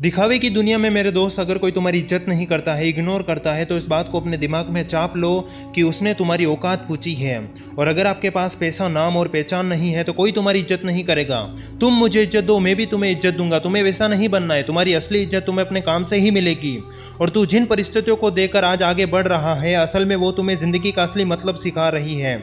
दिखावे की दुनिया में मेरे दोस्त, अगर कोई तुम्हारी इज्जत नहीं करता है, इग्नोर करता है, तो इस बात को अपने दिमाग में चाप लो कि उसने तुम्हारी औकात पूछी है। और अगर आपके पास पैसा, नाम और पहचान नहीं है तो कोई तुम्हारी इज्जत नहीं करेगा। तुम मुझे इज्जत दो, मैं भी तुम्हें इज्जत दूंगा। तुम्हें वैसा नहीं बनना है। तुम्हारी असली इज्जत तुम्हें अपने काम से ही मिलेगी। और तू जिन परिस्थितियों को देखकर आज आगे बढ़ रहा है, असल में वो तुम्हें जिंदगी का असली मतलब सिखा रही है।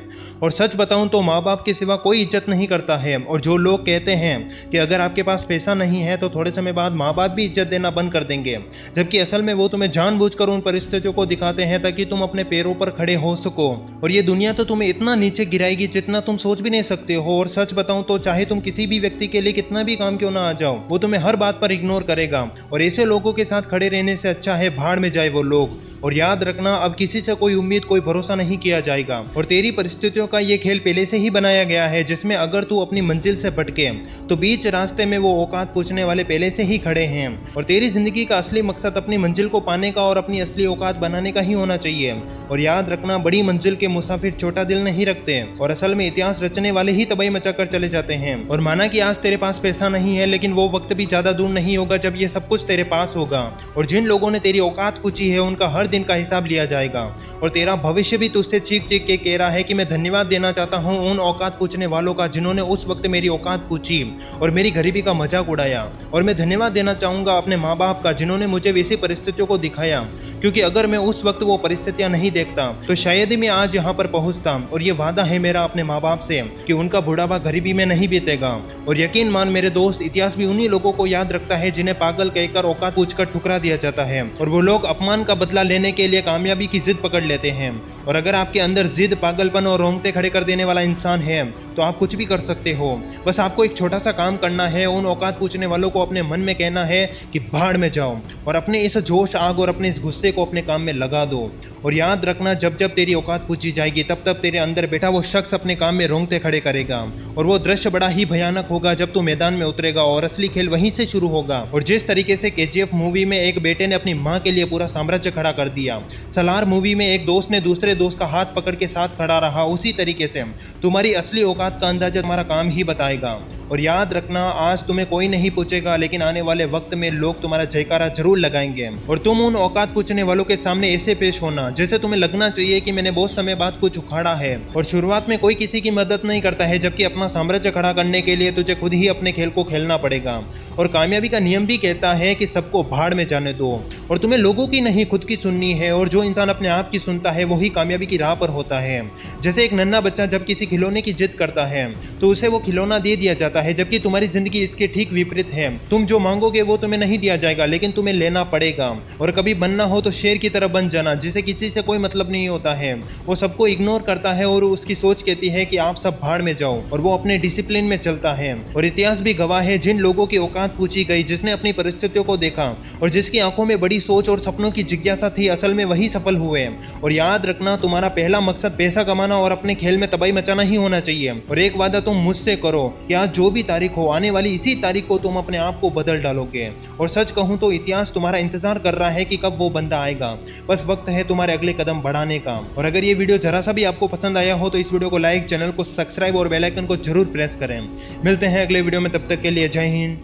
और सच बताऊं तो माँ बाप के सिवा कोई इज्जत नहीं करता है। और जो लोग कहते हैं कि अगर आपके पास पैसा नहीं है तो थोड़े समय बाद माँ बाप भी इज्जत देना बंद कर देंगे, जबकि असल में वो तुम्हें जानबूझकर उन परिस्थितियों को दिखाते हैं ताकि तुम अपने पैरों पर खड़े हो सको। और ये दुनिया तो तुम्हें इतना नीचे गिराएगी जितना तुम सोच भी नहीं सकते हो। और सच बताऊं तो चाहे तुम किसी भी व्यक्ति के लिए कितना भी काम क्यों ना आ जाओ, वो तुम्हें हर बात पर इग्नोर करेगा। और ऐसे लोगों के साथ खड़े रहने से अच्छा है भाड़ में जाए वो लोग। और याद रखना, अब किसी से कोई उम्मीद, कोई भरोसा नहीं किया जाएगा। और तेरी परिस्थितियों का ये खेल पहले से ही बनाया गया है, जिसमें अगर तू अपनी मंजिल से भटके तो बीच रास्ते में वो औकात पूछने वाले पहले से ही खड़े हैं। और तेरी जिंदगी का असली मकसद अपनी मंजिल को पाने का और अपनी असली औकात बनाने का ही होना चाहिए। और याद रखना, बड़ी मंजिल के मुसाफिर छोटा दिल नहीं रखते। और असल में इतिहास रचने वाले ही तबाही मचाकर चले जाते हैं। और माना कि आज तेरे पास पैसा नहीं है, लेकिन वो वक्त भी ज्यादा दूर नहीं होगा जब ये सब कुछ तेरे पास होगा। और जिन लोगों ने तेरी औकात पूछी है, उनका हर दिन का हिसाब लिया जाएगा। और तेरा भविष्य भी तुझसे चीख चीख के कह रहा है कि मैं धन्यवाद देना चाहता हूँ उन औकात पूछने वालों का जिन्होंने उस वक्त मेरी औकात पूछी और मेरी गरीबी का मजाक उड़ाया। और मैं धन्यवाद देना चाहूँगा अपने माँ बाप का, जिन्होंने मुझे वैसी परिस्थितियों को दिखाया, क्योंकि अगर मैं उस वक्त वो परिस्थितियाँ नहीं देखता तो शायद ही मैं आज यहाँ पर पहुँचता। और ये वादा है मेरा अपने माँ बाप से कि उनका बुढ़ापा गरीबी में नहीं बीतेगा। और यकीन मान मेरे दोस्त, इतिहास भी उन्हीं लोगों को याद रखता है जिन्हें पागल कहकर औकात पूछकर ठुकरा दिया जाता है। और वो लोग अपमान का बदला लेने के लिए कामयाबी की जिद पकड़ लेते हैं। और अगर आपके अंदर जिद, पागलपन और रोंगटे खड़े कर देने वाला इंसान है तो आप कुछ भी कर सकते हो। बस आपको एक छोटा सा काम करना है, उन औकात पूछने वालों को अपने मन में कहना है कि भाड़ में जाओ। और अपने इस जोश, आग और अपने इस गुस्से को अपने काम में लगा दो। और याद रखना, जब जब तेरी औकात पूछी जाएगी तब तब तेरे अंदर बैठा वो शख्स अपने काम में रोंगटे खड़े करेगा। और वो दृश्य बड़ा ही भयानक होगा जब तू मैदान में उतरेगा और असली खेल वहीं से शुरू होगा। और जिस तरीके से KGF मूवी में एक बेटे ने अपनी माँ के लिए पूरा साम्राज्य खड़ा कर दिया, सलार मूवी में एक दोस्त ने दूसरे दोस्त का हाथ पकड़ के साथ खड़ा रहा, उसी तरीके से तुम्हारी असली औकात का अंदाजा तुम्हारा काम ही बताएगा। और याद रखना, आज तुम्हें कोई नहीं पूछेगा, लेकिन आने वाले वक्त में लोग तुम्हारा जयकारा जरूर लगाएंगे। और तुम उन औकात पूछने वालों के सामने ऐसे पेश होना जैसे तुम्हें लगना चाहिए कि मैंने बहुत समय बाद कुछ उखाड़ा है। और शुरुआत में कोई किसी की मदद नहीं करता है, जबकि अपना साम्राज्य खड़ा करने के लिए तुझे खुद ही अपने खेल को खेलना पड़ेगा। और कामयाबी का नियम भी कहता है कि सबको भाड़ में जाने दो। और तुम्हें लोगों की नहीं, खुद की सुननी है। और जो इंसान अपने आप की सुनता है वही कामयाबी की राह पर होता है। जैसे एक नन्हा बच्चा जब किसी खिलौने की जिद करता है तो उसे वो खिलौना दे दिया जाता है, जबकि तुम्हारी जिंदगी इसके ठीक विपरीत है। तुम जो मांगोगे वो तुम्हें नहीं दिया जाएगा, लेकिन तुम्हें लेना पड़ेगा। और कभी बनना हो तो शेर की तरह बन जाना, जिसे किसी से कोई मतलब नहीं होता है। वो सबको इग्नोर करता है और उसकी सोच कहती है कि आप सब भाड़ में जाओ। और वो अपने डिसिप्लिन में चलता है। और इतिहास भी गवाह है, जिन लोगों की औकात पूछी गई, जिसने अपनी परिस्थितियों को देखा और जिसकी आंखों में बड़ी सोच और सपनों की जिज्ञासा थी, असल में वही सफल हुए। और याद रखना, तुम्हारा पहला मकसद पैसा कमाना और अपने खेल में तबाही मचाना ही होना चाहिए। और एक वादा तुम मुझसे करो कि आज जो भी तारीख हो, आने वाली इसी तारीख को तुम अपने आप को बदल डालोगे। और सच कहूं तो इतिहास तुम्हारा इंतजार कर रहा है कि कब वो बंदा आएगा। बस वक्त है तुम्हारे अगले कदम बढ़ाने का। और अगर ये वीडियो जरा सा भी आपको पसंद आया हो तो इस वीडियो को लाइक, चैनल को सब्सक्राइब और बेल आइकन को जरूर प्रेस करें। मिलते हैं अगले वीडियो में, तब तक के लिए जय हिंद,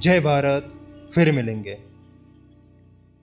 जय भारत। फिर मिलेंगे।